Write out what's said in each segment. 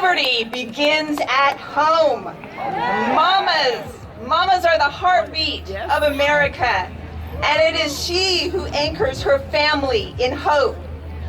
Liberty begins at home. Mamas are the heartbeat of America, and it is she who anchors her family in hope.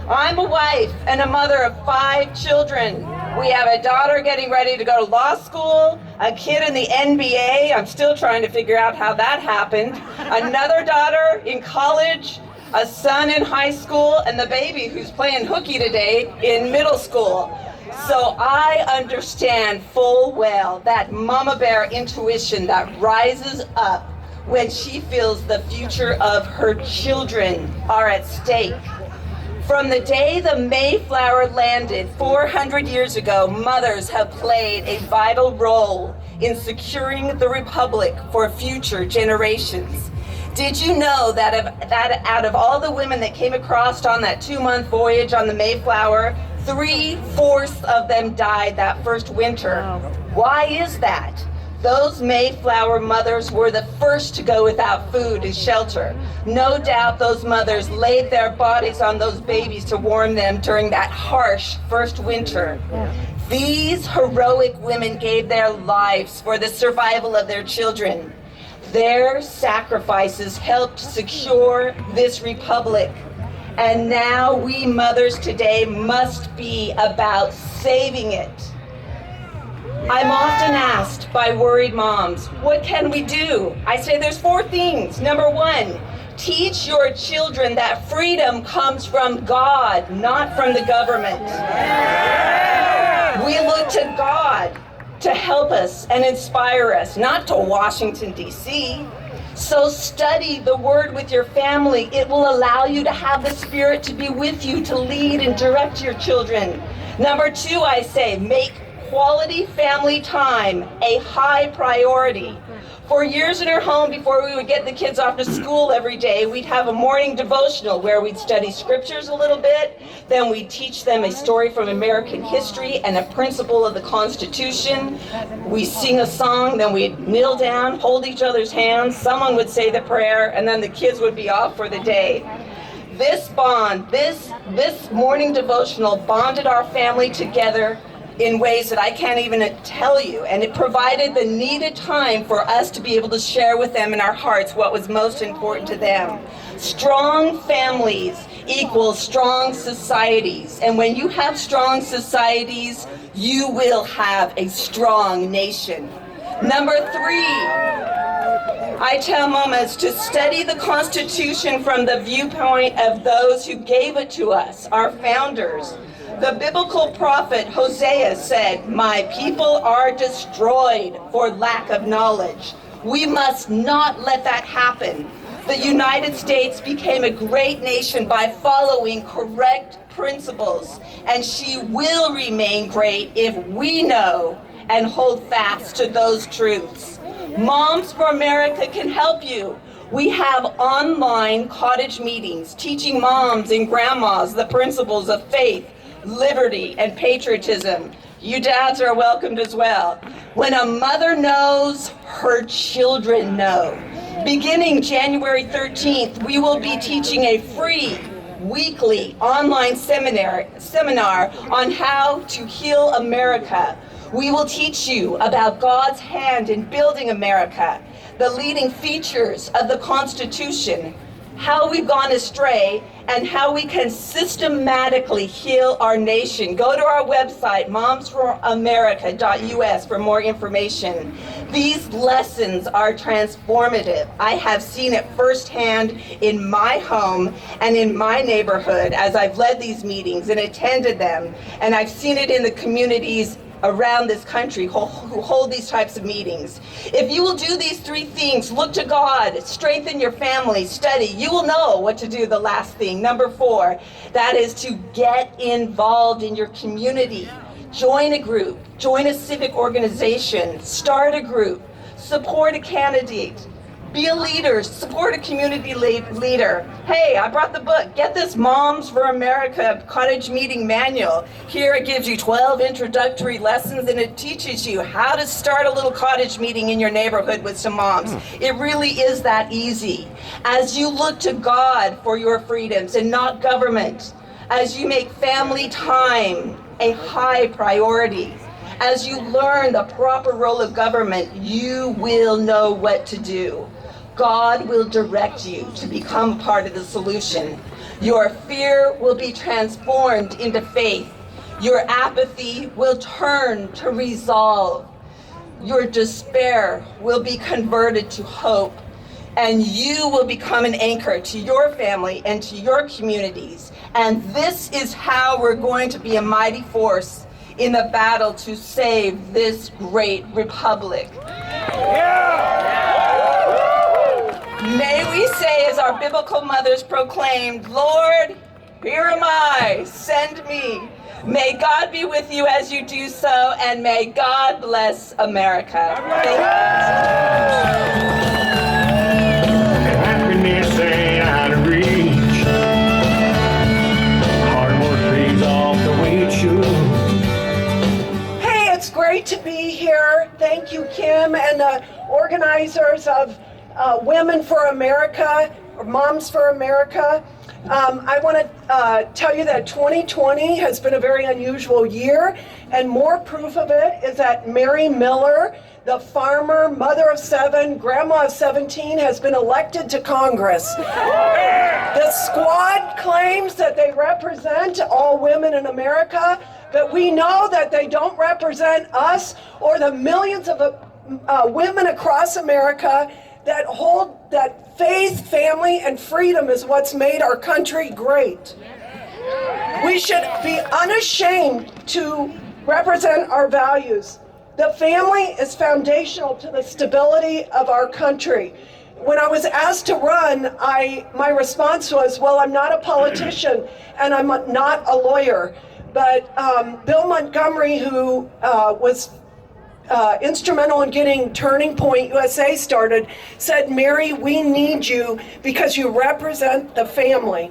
I'm a wife and a mother of 5 children. We have a daughter getting ready to go to law school, a kid in the NBA. I'm still trying to figure out how that happened. Another daughter in college, a son in high school, and the baby who's playing hooky today in middle school. So I understand full well that mama bear intuition that rises up when she feels the future of her children are at stake. From the day the Mayflower landed 400 years ago, mothers have played a vital role in securing the Republic for future generations. Did you know that out of all the women that came across on that 2-month voyage on the Mayflower, 3/4 of them died that first winter? Why is that? Those Mayflower mothers were the first to go without food and shelter. No doubt those mothers laid their bodies on those babies to warm them during that harsh first winter. These heroic women gave their lives for the survival of their children. Their sacrifices helped secure this republic. And now we mothers today must be about saving it. I'm often asked by worried moms, what can we do? I say there's 4 things. Number 1, teach your children that freedom comes from God, not from the government. We look to God to help us and inspire us, not to Washington, D.C. So study the Word with your family. It will allow you to have the Spirit to be with you, to lead and direct your children. Number 2, I say, make quality family time a high priority. For years in our home, before we would get the kids off to school every day, we'd have a morning devotional where we'd study scriptures a little bit, then we'd teach them a story from American history and a principle of the Constitution. We sing a song, then we'd kneel down, hold each other's hands, someone would say the prayer, and then the kids would be off for the day. This bond, this morning devotional bonded our family together in ways that I can't even tell you, and it provided the needed time for us to be able to share with them in our hearts what was most important to them. Strong families equal strong societies, and when you have strong societies, you will have a strong nation. Number 3, I tell mamas to study the Constitution from the viewpoint of those who gave it to us, our founders. The biblical prophet Hosea said, "My people are destroyed for lack of knowledge." We must not let that happen. The United States became a great nation by following correct principles, and she will remain great if we know and hold fast to those truths. Moms for America can help you. We have online cottage meetings teaching moms and grandmas the principles of faith, liberty, and patriotism. You dads are welcomed as well. When a mother knows, her children know. Beginning January 13th, we will be teaching a free weekly online seminar on how to heal America. We will teach you about God's hand in building America, the leading features of the Constitution, how we've gone astray, and how we can systematically heal our nation. Go to our website, momsforamerica.us, for more information. These lessons are transformative. I have seen it firsthand in my home and in my neighborhood as I've led these meetings and attended them, and I've seen it in the communities around this country who hold these types of meetings. If you will do these 3 things, look to God, strengthen your family, study, you will know what to do. The last thing, number 4, that is to get involved in your community. Join a group, join a civic organization, start a group, support a candidate. Be a leader, support a community leader. Hey, I brought the book. Get this Moms for America Cottage Meeting Manual. Here it gives you 12 introductory lessons, and it teaches you how to start a little cottage meeting in your neighborhood with some moms. It really is that easy. As you look to God for your freedoms and not government, as you make family time a high priority, As you learn the proper role of government, you will know what to do. God will direct you to become part of the solution. Your fear will be transformed into faith. Your apathy will turn to resolve. Your despair will be converted to hope. And you will become an anchor to your family and to your communities. And this is how we're going to be a mighty force in the battle to save this great republic. May we say, as our biblical mothers proclaimed, Lord, here am I, send me. May God be with you as you do so, and may God bless America. Thank you. Happiness ain't out of reach. Hard work pays off the way it should. Hey, it's great to be here. Thank you, Kim, and the organizers of Women for America, or Moms for America. I want to tell you that 2020 has been a very unusual year, and more proof of it is that Mary Miller, the farmer, mother of 7, grandma of 17, has been elected to Congress. The squad claims that they represent all women in America, but we know that they don't represent us or the millions of women across America that hold that faith, family, and freedom is what's made our country great. We should be unashamed to represent our values. The family is foundational to the stability of our country. When I was asked to run, my response was, well, I'm not a politician and I'm not a lawyer. But Bill Montgomery, who was instrumental in getting Turning Point USA started, said, Mary, we need you because you represent the family.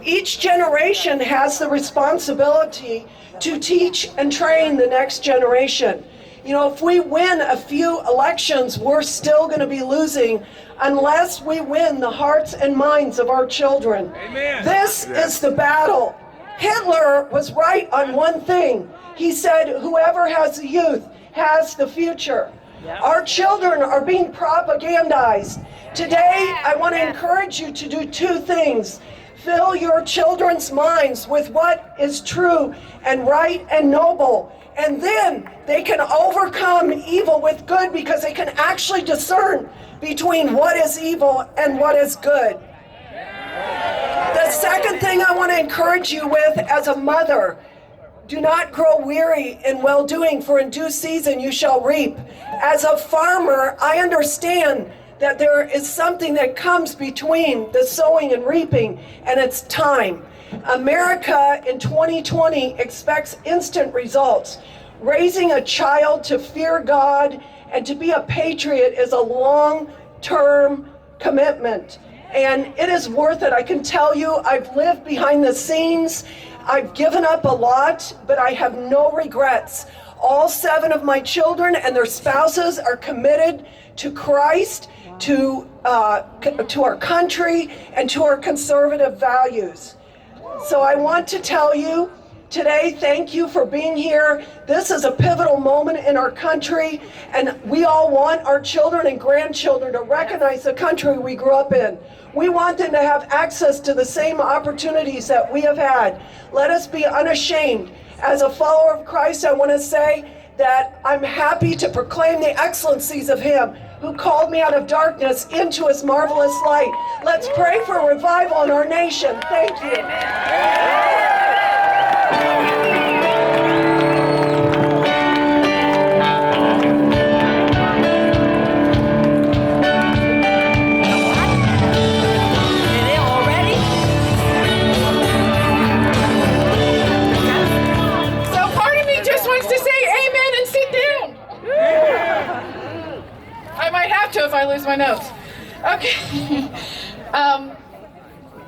Each generation has the responsibility to teach and train the next generation. You know, if we win a few elections, we're still going to be losing unless we win the hearts and minds of our children. Amen. This is the battle. Hitler was right on one thing. He said, whoever has the youth has the future. Yep. Our children are being propagandized. Today, I want to encourage you to do 2 things. Fill your children's minds with what is true and right and noble. And then they can overcome evil with good because they can actually discern between what is evil and what is good. The second thing I want to encourage you with as a mother, do not grow weary in well-doing, for in due season you shall reap. As a farmer, I understand that there is something that comes between the sowing and reaping, and it's time. America in 2020 expects instant results. Raising a child to fear God and to be a patriot is a long-term commitment, and it is worth it. I can tell you, I've lived behind the scenes. I've given up a lot, but I have no regrets. All 7 of my children and their spouses are committed to Christ, to our country, and to our conservative values. So I want to tell you today, thank you for being here. This is a pivotal moment in our country, and we all want our children and grandchildren to recognize the country we grew up in. We want them to have access to the same opportunities that we have had. Let us be unashamed. As a follower of Christ, I want to say that I'm happy to proclaim the excellencies of Him who called me out of darkness into His marvelous light. Let's pray for revival in our nation. Thank you. If I lose my notes. Okay.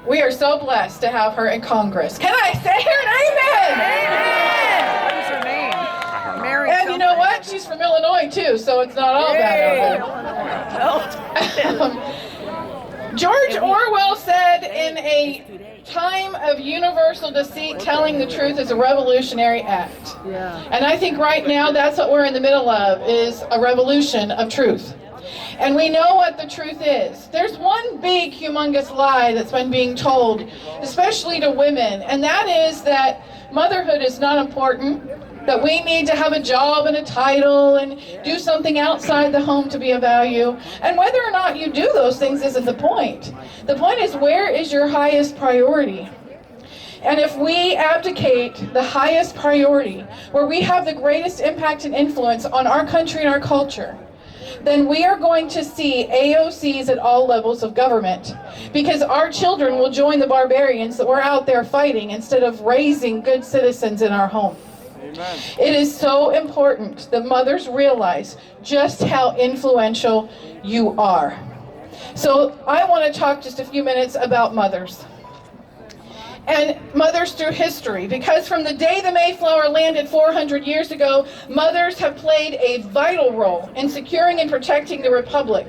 We are so blessed to have her in Congress. Can I say her name? Amen. What is her name? Mary. And you know what? She's from Illinois too, so it's not all bad. George Orwell said in a time of universal deceit, telling the truth is a revolutionary act. And I think right now that's what we're in the middle of, is a revolution of truth. And we know what the truth is. There's one big, humongous lie that's been being told, especially to women, and that is that motherhood is not important, that we need to have a job and a title and do something outside the home to be of value. And whether or not you do those things isn't the point. The point is, where is your highest priority? And if we abdicate the highest priority, where we have the greatest impact and influence on our country and our culture, then we are going to see AOCs at all levels of government, because our children will join the barbarians that we're out there fighting instead of raising good citizens in our home. Amen. It is so important that mothers realize just how influential you are. So I want to talk just a few minutes about mothers. And mothers through history, because from the day the Mayflower landed 400 years ago, mothers have played a vital role in securing and protecting the Republic.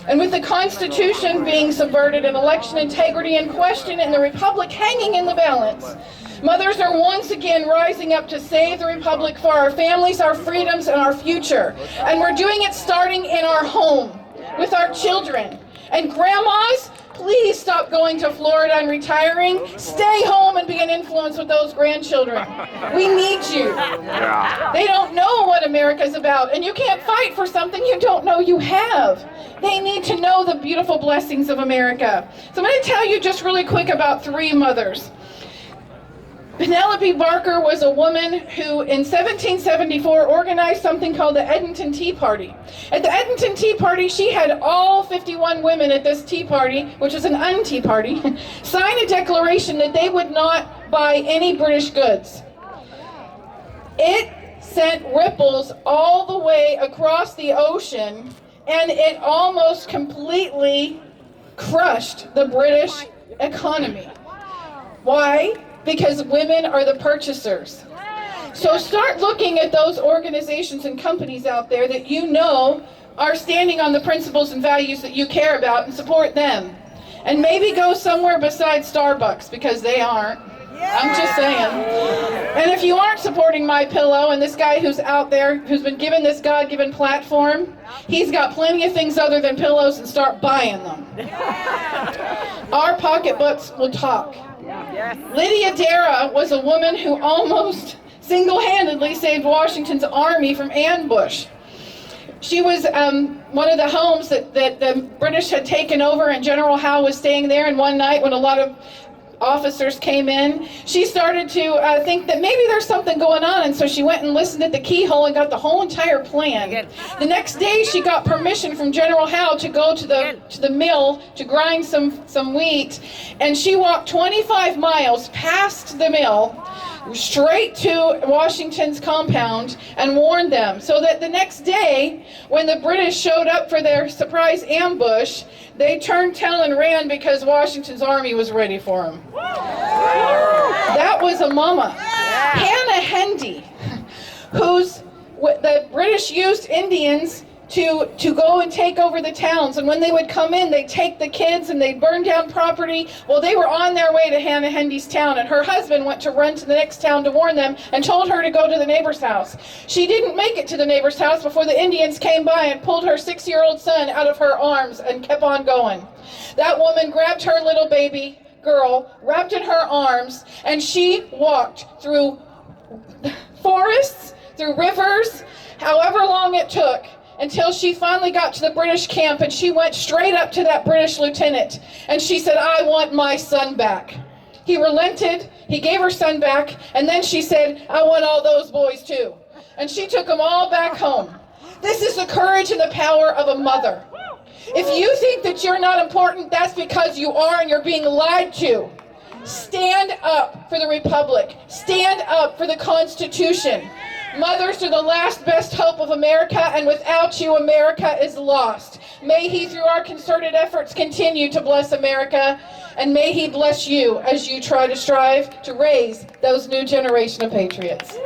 And with the Constitution being subverted and election integrity in question and the Republic hanging in the balance, mothers are once again rising up to save the Republic for our families, our freedoms, and our future. And we're doing it starting in our home, with our children. And grandmas, please stop going to Florida and retiring. Stay home and be an influence with those grandchildren. We need you. They don't know what America's about, and you can't fight for something you don't know you have. They need to know the beautiful blessings of America. So I'm going to tell you just really quick about 3 mothers. Penelope Barker was a woman who in 1774 organized something called the Edmonton Tea Party. At the Edmonton Tea Party, she had all 51 women at this tea party, which is an un-tea party, sign a declaration that they would not buy any British goods. It sent ripples all the way across the ocean, and it almost completely crushed the British economy. Why? Because women are the purchasers. So start looking at those organizations and companies out there that you know are standing on the principles and values that you care about, and support them. And maybe go somewhere besides Starbucks, because they aren't. I'm just saying. And if you aren't supporting MyPillow, and this guy who's out there, who's been given this God-given platform, he's got plenty of things other than pillows, and start buying them. Our pocketbooks will talk. Lydia Dara was a woman who almost single-handedly saved Washington's army from ambush. She was one of the homes that the British had taken over, and General Howe was staying there, and one night when a lot of officers came in, she started to think that maybe there's something going on, and so she went and listened at the keyhole and got the whole entire plan. The next day she got permission from General Howe to go to the mill to grind some wheat, and she walked 25 miles past the mill straight to Washington's compound and warned them, so that the next day when the British showed up for their surprise ambush, they turned tail and ran because Washington's army was ready for them. That was a mama. Hannah Hendy, the British used Indians to go and take over the towns, and when they would come in, they'd take the kids and they'd burn down property. Well, they were on their way to Hannah Hendy's town, and her husband went to run to the next town to warn them and told her to go to the neighbor's house. She didn't make it to the neighbor's house before the Indians came by and pulled her 6-year-old son out of her arms and kept on going. That woman grabbed her little baby girl, wrapped in her arms, and she walked through forests, through rivers, however long it took, until she finally got to the British camp, and she went straight up to that British lieutenant, and she said, "I want my son back." He relented, he gave her son back, and then she said, "I want all those boys too." And she took them all back home. This is the courage and the power of a mother. If you think that you're not important, that's because you are, and you're being lied to. Stand up for the Republic. Stand up for the Constitution. Mothers are the last best hope of America, and without you, America is lost. May He, through our concerted efforts, continue to bless America, and may He bless you as you try to strive to raise those new generation of patriots.